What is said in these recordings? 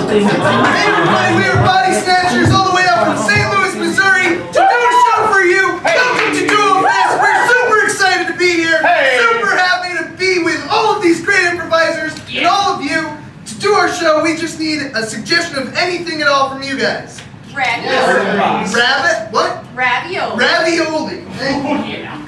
Hey everybody, we are Body Snatchers all the way up from St. Louis, Missouri to do a show for you. Welcome to Duofest. We're super excited to be here. Super happy to be with all of these great improvisers and all of you. To do our show, we just need a suggestion of anything at all from you guys. Ravioli. Rabbit? What? Ravioli. Ravioli. Oh, yeah.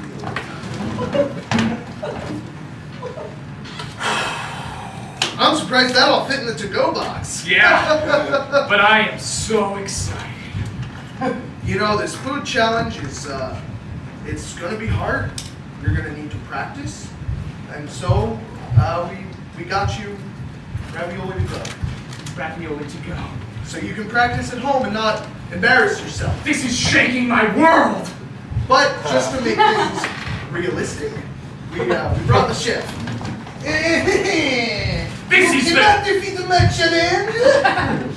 I'm surprised that all fit in the to-go box. Yeah, but I am so excited. You know, this food challenge is, it's gonna be hard. You're gonna need to practice. And so, we got you ravioli to go. Ravioli to go. So you can practice at home and not embarrass yourself. This is shaking my world. But just to make things realistic, we brought the chef. This You is cannot defeat my challenge.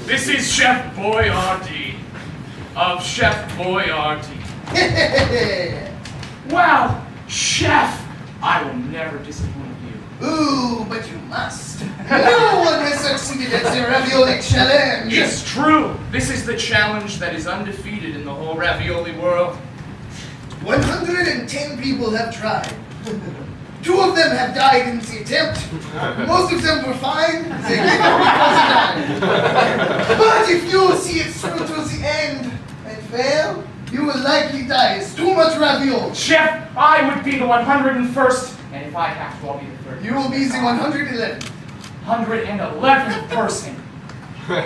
This is Chef Boyardee of Chef Boyardee. Wow, Chef, I will never disappoint you. Ooh, but you must. No one has succeeded at the ravioli challenge. It's true. This is the challenge that is undefeated in the whole ravioli world. 110 people have tried. 2 of them have died in the attempt. Most of them were fine. They gave up because they died. But if you see it through to the end and fail, you will likely die. It's too much ravioli. Chef, I would be the 101st, and if I have to, I'll be the 3rd. You will be the 111th. 111th person. The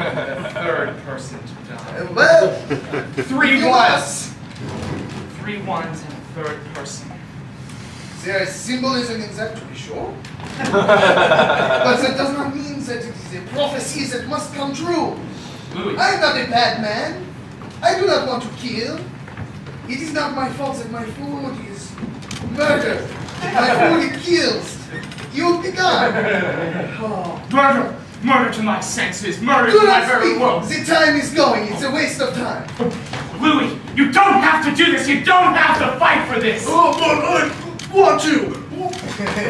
3rd person to die. Well, 3 you ones. 3 ones and a 3rd person. there is symbolism in that, to be sure. But that does not mean that it is a prophecy that must come true. Louis. I am not a bad man. I do not want to kill. It is not my fault that my food is murder. My food kills. You will be gone. Oh. Murder! Murder to my senses! Murder Do to my not very speak. world! The time is going. It's a waste of time. Louis, you don't have to do this! You don't have to fight for this! Oh, but I want to.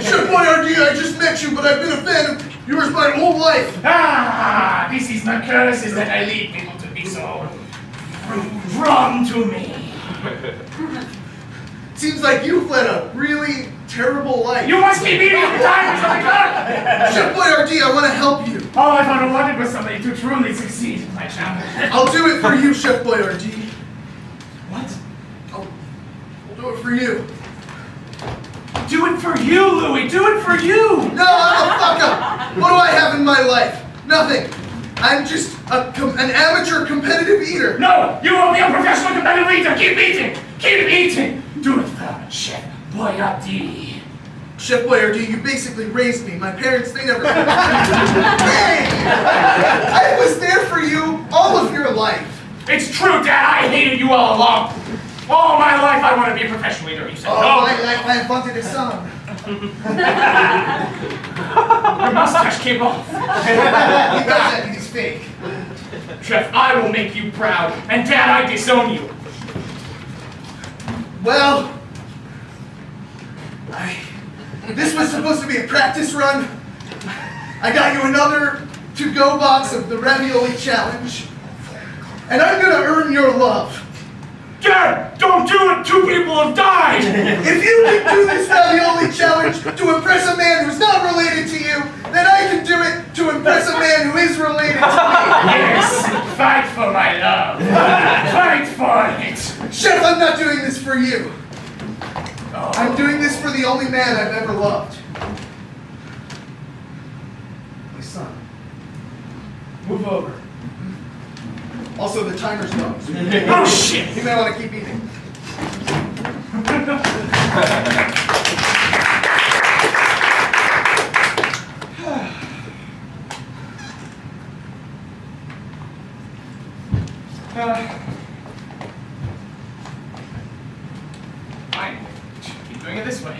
Chef Boyardee, I just met you, but I've been a fan of yours my whole life. Ah, this is the curse, is that I lead people to be so drawn to me. Seems like you've led a really terrible life. You must be meeting the time until I got. Chef Boyardee, I want to help you. All I thought I wanted was somebody to truly succeed in my challenge. I'll do it for you, Chef Boyardee. What? I'll do it for you. Do it for you, Louis! Do it for you! No, I'm a fuck up. What do I have in my life? Nothing. I'm just an amateur competitive eater. No! You will be a professional competitive eater! Keep eating! Keep eating! Do it for Chef Boyardee. Chef Boyardee, you basically raised me. My parents, they never... Hey! I was there for you all of your life. It's true, Dad! I hated you all along! All my life I want to be a professional eater. You said All no. my life I wanted a son. Your mustache came off. He does that, he's fake. Chef, I will make you proud. And Dad, I disown you. Well, this was supposed to be a practice run. I got you another to-go box of the Ravioli Challenge. And I'm gonna earn your love. Dad, don't do it! 2 people have died! If you can do this Ravioli Challenge to impress a man who's not related to you, then I can do it to impress a man who is related to me. Yes, fight for my love. Fight for it. Chef, I'm not doing this for you. Oh. I'm doing this for the only man I've ever loved. My son. Move over. Also, the timer's going. So Oh, shit! you may want to keep eating. Fine. Keep doing it this way.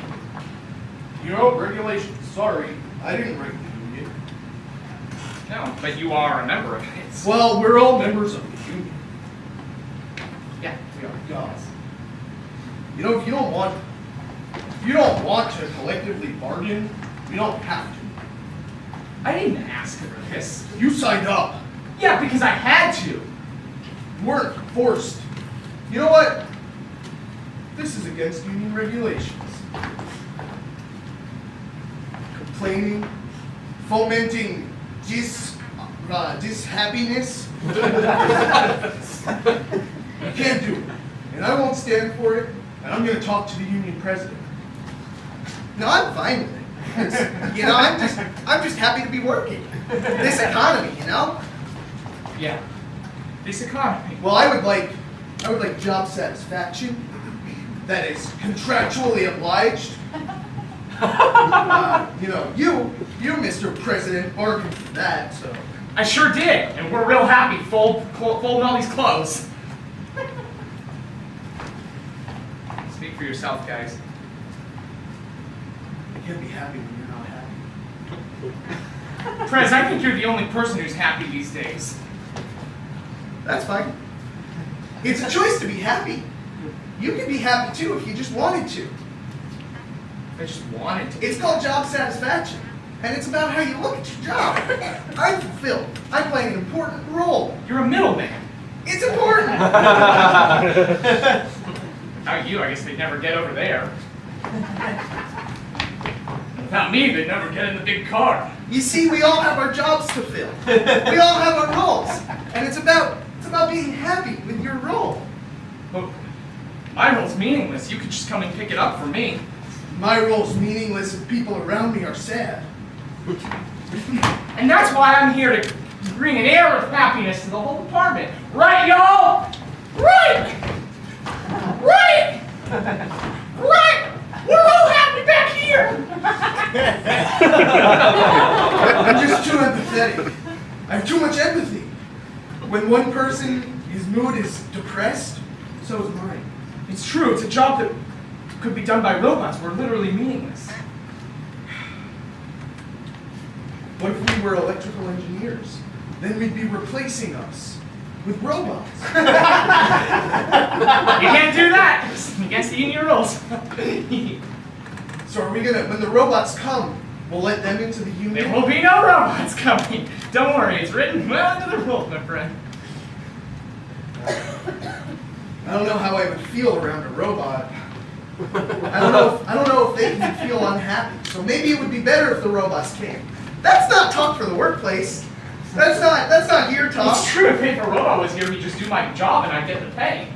You know, regulations. Sorry, I didn't write the union. No, but you are a member of it. Well, we're all members of the union. Yeah, we are. Guys. You know, if you don't want to collectively bargain, you don't have to. I didn't ask for this. You signed up. Yeah, because I had to. You weren't forced. You know what? This is against union regulations. Complaining, fomenting dishappiness. You can't do it. And I won't stand for it, and I'm going to talk to the union president. No, I'm fine with it. You know, I'm just happy to be working. This economy, you know? Yeah. This economy. Well, I would like job satisfaction that is contractually obliged. You know, you, Mr. President, bargained for that, so. I sure did, and we're real happy folding all these clothes. Speak for yourself, guys. You can't be happy when you're not happy. Prez, I think you're the only person who's happy these days. That's fine. It's a choice to be happy. You could be happy too if you just wanted to. I just wanted to. It's called job satisfaction, and it's about how you look at your job. I'm fulfilled. I'm playing an important role. You're a middleman. It's important. Without you, I guess they'd never get over there. Without me, they'd never get in the big car. You see, we all have our jobs to fill. We all have our roles, and it's about being happy with your role. But my role's meaningless. You could just come and pick it up for me. My role's meaningless if people around me are sad. And that's why I'm here to bring an air of happiness to the whole department. Right, y'all? Right! Right! Right! We're all happy back here! I'm just too empathetic. I have too much empathy. When one person, his mood is depressed, so is mine. It's true, it's a job that could be done by robots. We're literally meaningless. What if we were electrical engineers? Then we'd be replacing us with robots. You can't do that! It's against the union rules. So are we gonna, when the robots come, we'll let them into the union? There will be no robots coming. Don't worry, it's written well into the rules, my friend. I don't know how I would feel around a robot. I don't know if they can feel unhappy. So maybe it would be better if the robots came. That's not talk for the workplace. That's not your talk. It's true, if a robot was here, he'd just do my job and I'd get the pay.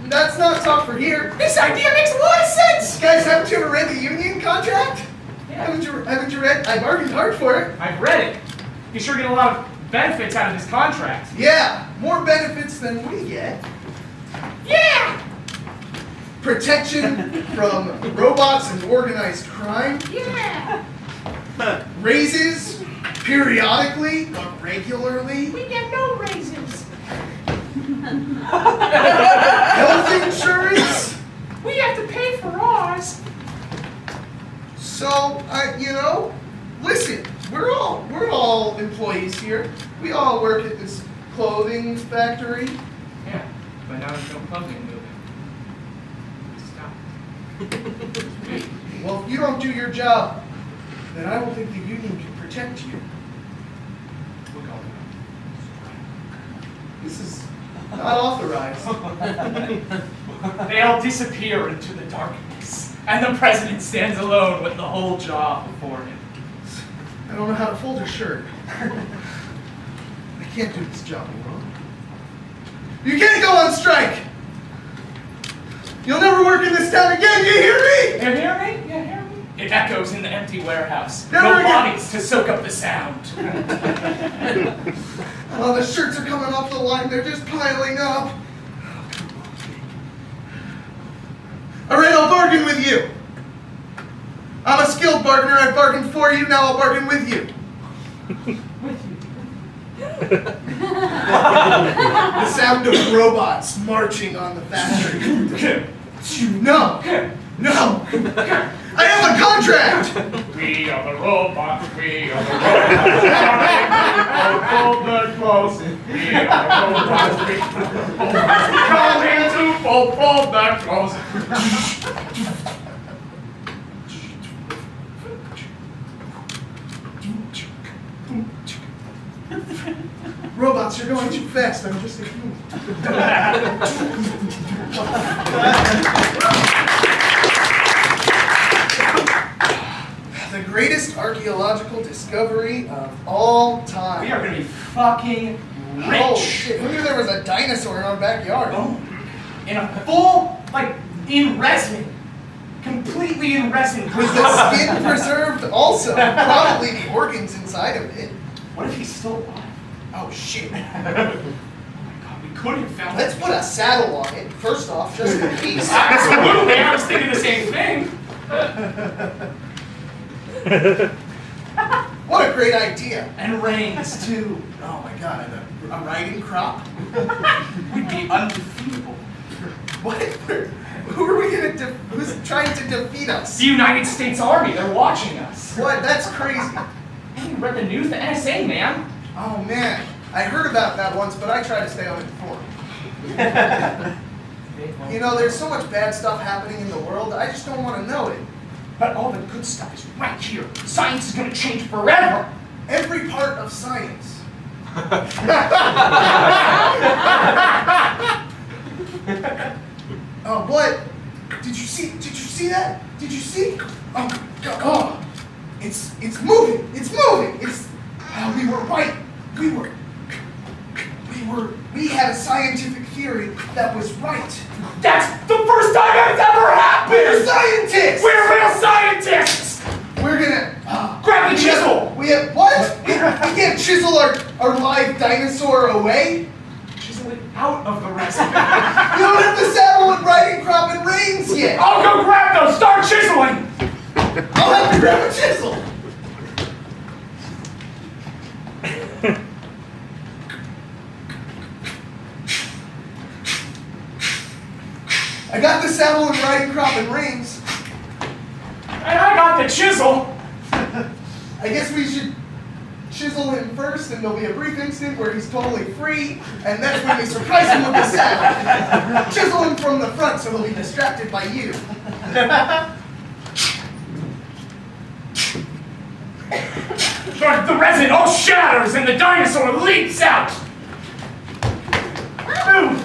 That's not talk for here. This idea makes a lot of sense! Guys, haven't you ever read the union contract? Yeah. Haven't you read? I bargained hard for it. I've read it. You sure get a lot of benefits out of this contract. Yeah, more benefits than we get. Yeah! Protection from robots and organized crime. Yeah! Raises periodically, not regularly. We get no raises. Health insurance. We have to pay for ours. So, you know, listen, we're all employees here. We all work at this clothing factory. Yeah, but now there's no clothing moving. Stop. Well, if you don't do your job, then I don't think the union can protect you. We're going. This is not authorized. They all disappear into the darkness, and the president stands alone with the whole job before him. I don't know how to fold a shirt. I can't do this job alone. You can't go on strike! You'll never work in this town again, you hear me? You hear me? You hear me? It echoes in the empty warehouse. Never No again. bodies to soak up the sound. Oh, the shirts are coming off the line. They're just piling up. All right, I'll bargain with you. I'm a skilled bargainer. I bargained for you. Now I'll bargain with you. The sound of robots marching on the factory. No. No. I have a contract. We are the robots. We are the robots. Fold the clothes. We are the robots. Coming to fold the clothes. Robots, you're going too fast. I'm just a human. The greatest archaeological discovery of all time. We are gonna be fucking rich. Oh shit, who knew there was a dinosaur in our backyard? Oh, in a full, like, in resin. Completely in resin. With the skin preserved also. Probably the organs inside of it. What if he's still alive? Oh shit. Oh my god, we could have found Let's put a saddle on it, first off, just in case. Absolutely, I was thinking the same thing. What a great idea. And reins, too. Oh my god, and a riding crop? We'd be undefeatable. What? Who are we gonna who's trying to defeat us? The United States Army, they're watching us. What? That's crazy. Hey, you read the news? The NSA, man. Oh man, I heard about that once, but I try to stay uninformed. You know, there's so much bad stuff happening in the world, I just don't want to know it. But all the good stuff is right here. Science is gonna change forever. Every part of science. Oh, what? Did you see that? Did you see? Oh, God. Oh. It's moving. It's moving. We were right. We had a scientific theory that was right. That's the first time it's ever happened! We're scientists! We're real scientists! We're gonna grab the chisel! We have what? We can't chisel our live dinosaur away. Chisel it out of the resin. You don't have the saddle and riding crop and reins yet. I'll go grab those. Start chiseling. I'll have to grab a chisel. I got the saddle and riding crop and reins. And I got the chisel. I guess we should chisel him first, and there'll be a brief instant where he's totally free, and that's when we surprise him with the saddle. Chisel him from the front so he'll be distracted by you. The resin all shatters and the dinosaur leaps out. Boom.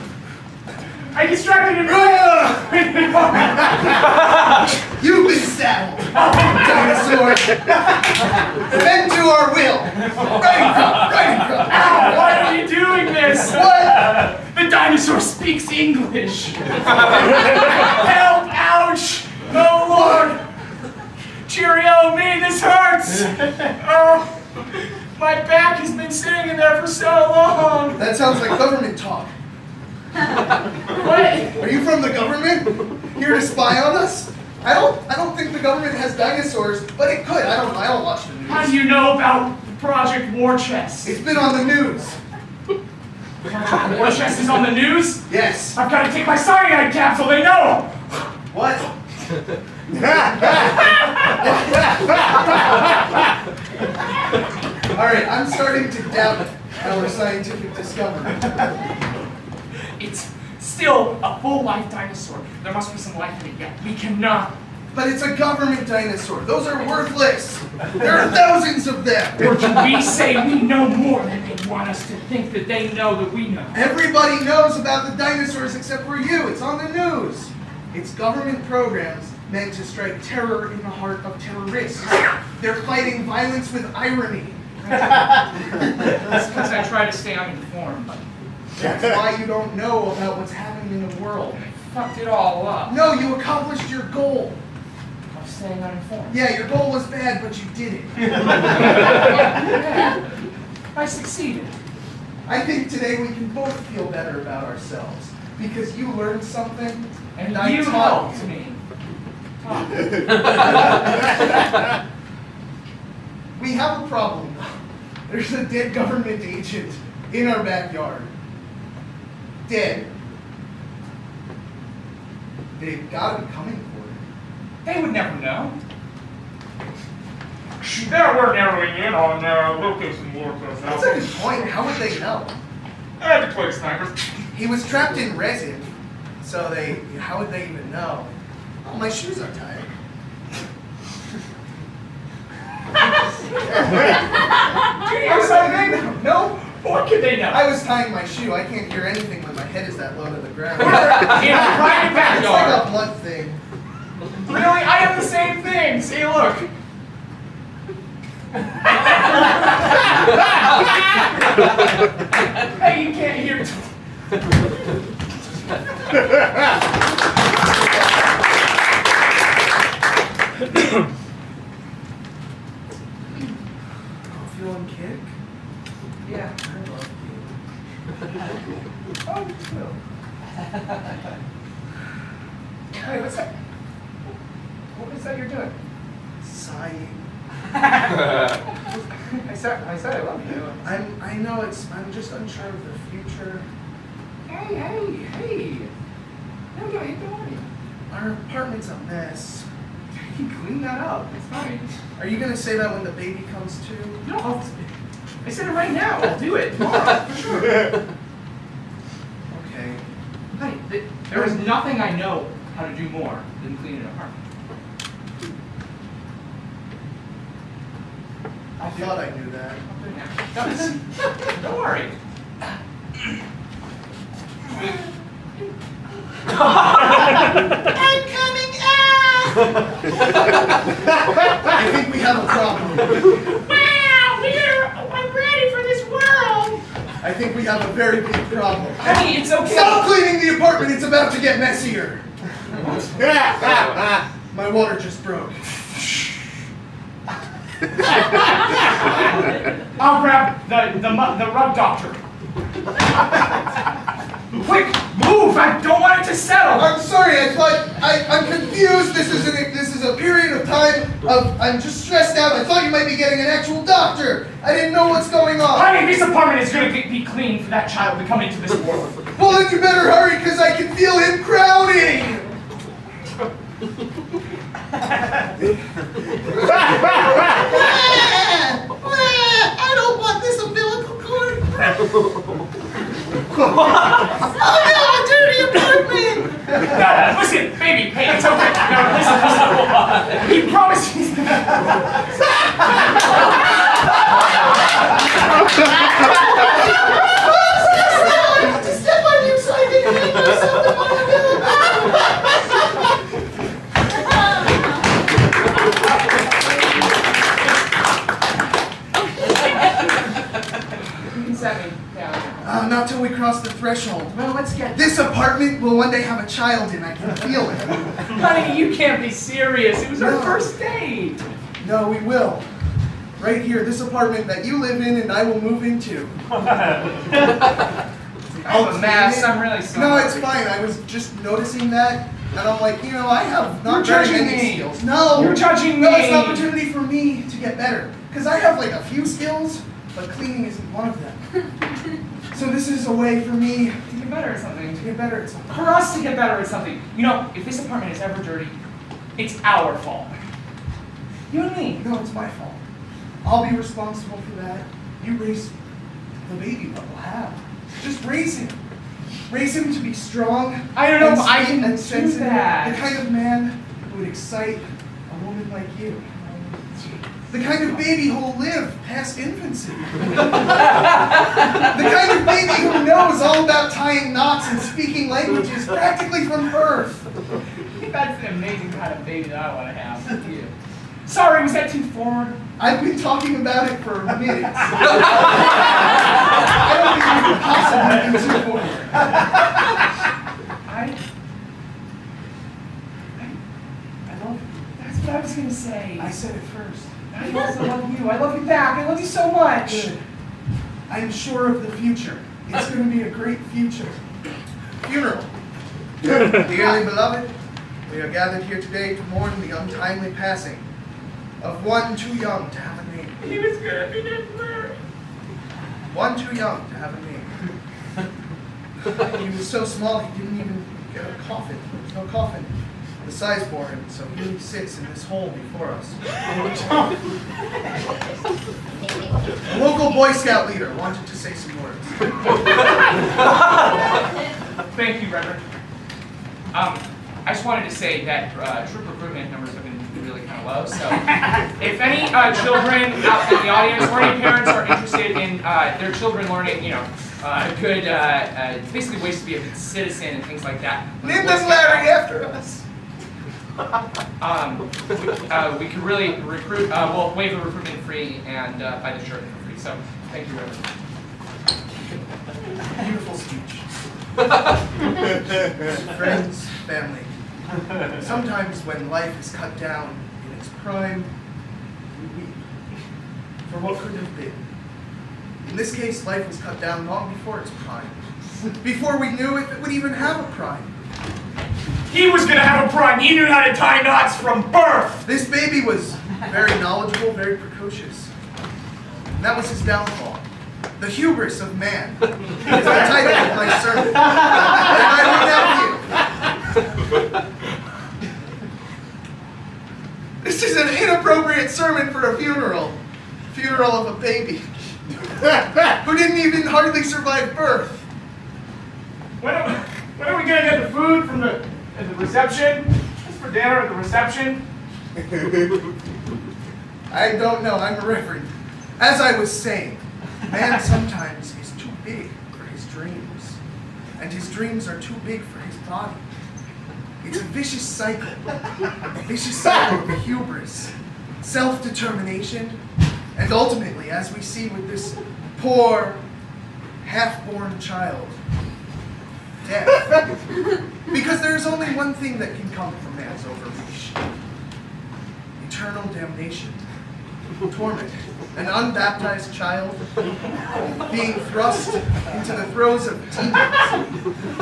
I distracted him. You've been saddled, dinosaur. Bend to our will. Riding crop. Ow, why are you doing this? What? The dinosaur speaks English. Help, ouch. Oh, Lord. Cheerio, me, this hurts. Oh, my back has been sitting in there for so long. That sounds like government talk. What? Are you from the government? Here to spy on us? I don't think the government has dinosaurs, but it could. I don't watch the news. How do you know about Project War Chest? It's been on the news. Project War Chest is on the news? Yes. I've got to take my cyanide capsule, they know! What? Alright, I'm starting to doubt our scientific discovery. It's still a full-life dinosaur. There must be some life in it yet. We cannot. But it's a government dinosaur. Those are worthless. There are thousands of them. Or do we say we know more than they want us to think that they know that we know? Everybody knows about the dinosaurs except for you. It's on the news. It's government programs meant to strike terror in the heart of terrorists. They're fighting violence with irony. That's because I try to stay uninformed. That's why you don't know about what's happening in the world. I fucked it all up. No, you accomplished your goal. I'm staying uninformed. Yeah, your goal was bad, but you did it. Yeah, I succeeded. I think today we can both feel better about ourselves because you learned something And I you taught helped you. me. We have a problem though. There's a dead government agent in our backyard. Dead. They've got him coming for it. They would never know. We're narrowing in on location war tests. That's a good point. How would they know? I had to play snipers. He was trapped in resin, so how would they even know? Oh, my shoes are tied. Do you have something? No, What could they know? I was tying my shoe. I can't hear anything when my head is that low to the ground. In a private It's like backyard. a blood thing. Really? I have the same thing. See, look. Hey, you can't hear. Feeling kick? Yeah. I love Oh, you too. Hey, what's that? What is that you're doing? you. Sighing. I said I love you. I know I'm just unsure of the future. Hey. No, don't worry. Our apartment's a mess. You can clean that up. It's fine. Are you gonna say that when the baby comes too? No, I said it right now. I'll do it tomorrow, for sure. Okay. Hey, there is nothing I know how to do more than clean an apartment. I thought I knew that. Don't worry. I'm coming out! I think we have a problem. Wow, I'm ready for this world. I think we have a very big problem. Honey, it's okay. Stop cleaning the apartment, it's about to get messier. My water just broke. I'll grab the rug doctor. Quick, move! I don't want it to settle. I'm sorry, I'm confused. This is a period of time I'm just stressed out. I thought you might be getting an actual doctor. I didn't know what's going on. Honey, this apartment is going to be clean for that child to come into this world. Well, then you better hurry, because I can feel him crowding. I don't want this umbilical cord. Oh no, a dirty apartment! Listen, baby, hey, it's okay. No, listen. He promised he's To step on you so I can clean myself in my You can set me down. Not till we cross the threshold. Well, let's get This apartment will one day have a child in. I can feel it. Honey, you can't be serious. It was our No. first date. No, we will. Right here, this apartment that you live in and I will move into. I'm a mess. I'm really sorry. No, it's fine. I was just noticing that, and I'm like, I have You're not very judging many me. skills. No, You're judging No, me. it's an opportunity for me to get better. Because I have like a few skills, but cleaning isn't one of them. So this is a way for me To get better at something. to get better at something. For us to get better at something. If this apartment is ever dirty, it's our fault. You and me. No, it's my fault. I'll be responsible for that. You raise the baby that we'll have. Just raise him. Raise him to be strong. I don't know and if I sweet can and do sensitive. that. The kind of man who would excite a woman like you. The kind of baby who will live past infancy. The kind of baby who knows all about tying knots and speaking languages practically from birth. I think that's an amazing kind of baby that I want to have with you. Sorry, was that too forward? I've been talking about it for minutes. I don't think you could possibly be too forward. I love you. That's what I was going to say. I said it first. I also love you. I love you back. I love you so much. Good. I am sure of the future. It's going to be a great future. Funeral. Dearly beloved, we are gathered here today to mourn the untimely passing of one too young to have a name. He was good. He didn't work. One too young to have a name. He was so small he didn't even get a coffin. There was no coffin. The size bore him, so here he sits in this hole before us. A local Boy Scout leader wanted to say some words. Thank you, Reverend. I just wanted to say that troop recruitment numbers have been really kind of low. So, if any children out in the audience or any parents are interested interested in their children learning, good, basically ways to be a good citizen and things like that. Name this Larry after us. We could really recruit, we'll waive the recruitment fee and buy the shirt for free. So, thank you, Reverend. Beautiful speech. Friends, family. Sometimes when life is cut down in its prime, we weep for what could have been. In this case, life was cut down long before its prime. Before we knew if it would even have a prime. He was gonna have a prime. He knew how to tie knots from birth. This baby was very knowledgeable, very precocious. And that was his downfall. The hubris of man is the title of my sermon. And I will now give. This is an inappropriate sermon for a funeral. Funeral of a baby. Who didn't even hardly survive birth. When are we gonna get the food from the reception? Just for dinner at the reception? I don't know, I'm a reverend. As I was saying, man sometimes is too big for his dreams. And his dreams are too big for his body. It's a vicious cycle. A vicious cycle of hubris, self-determination, and ultimately, as we see with this poor, half-born child, death. Because there is only one thing that can come from man's overreach. Eternal damnation. Torment. An unbaptized child being thrust into the throes of demons.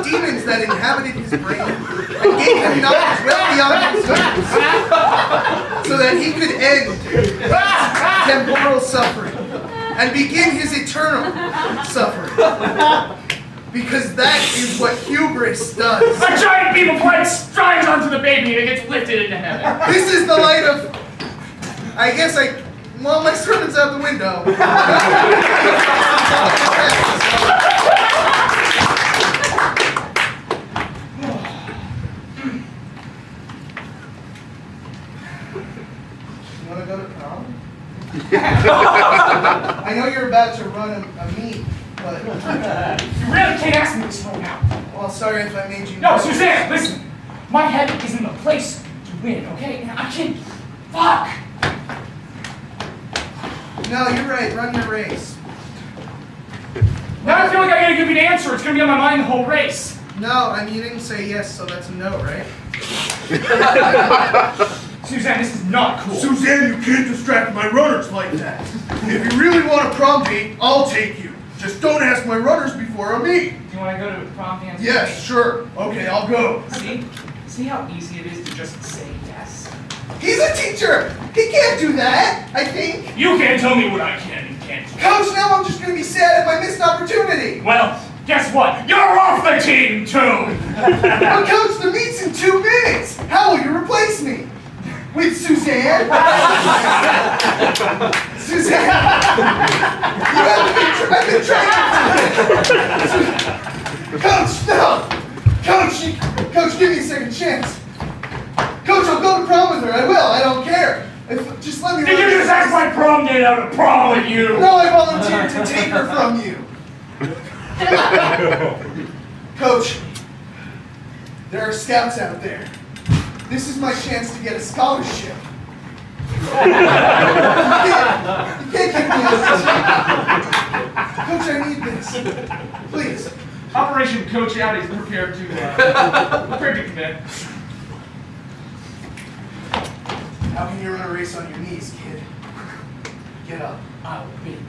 Demons that inhabited his brain and gave him knowledge well beyond his years. So that he could end temporal suffering and begin his eternal suffering. Because that is what hubris does. A giant beam of light strides onto the baby and it gets lifted into heaven. This is the light of... Well, my sermon's out the window. You want to go to prom? I know you're about to run a meet, but... You really can't ask me to slow down. Well, sorry if I made you... No, Suzanne, listen. My head is in the place to win, okay? And I can't... Fuck! No, you're right. Run your race. Now I feel like I gotta give you an answer. It's gonna be on my mind the whole race. No, you didn't say yes, so that's a no, right? Suzanne, this is not cool. Suzanne, you can't distract my runners like that. If you really want a prom date, I'll take you. Just don't ask my runners before a meet. Do you want to go to prom dance? Yes, sure. Okay, I'll go. See how easy it is to just say yes? He's a teacher. He can't do that, I think. You can't tell me what I can and can't do. Coach, now I'm just going to be sad at my missed opportunity. Well, guess what? You're off the team, too! But Coach, the meet's in 2 minutes. How will you replace me? With Suzanne? Suzanne! I've been trying. Coach, no! Coach, give me a second chance. Coach, I'll go to prom with her. I will. I don't care. Just let me... Did you just ask my prom date out to prom with you? No, I volunteered to take her from you. Coach, there are scouts out there. This is my chance to get a scholarship. You can't keep me on this. Coach, I need this. Please. Operation Coach Out is prepared to commit. How can you run a race on your knees, kid? Get up. I'll win.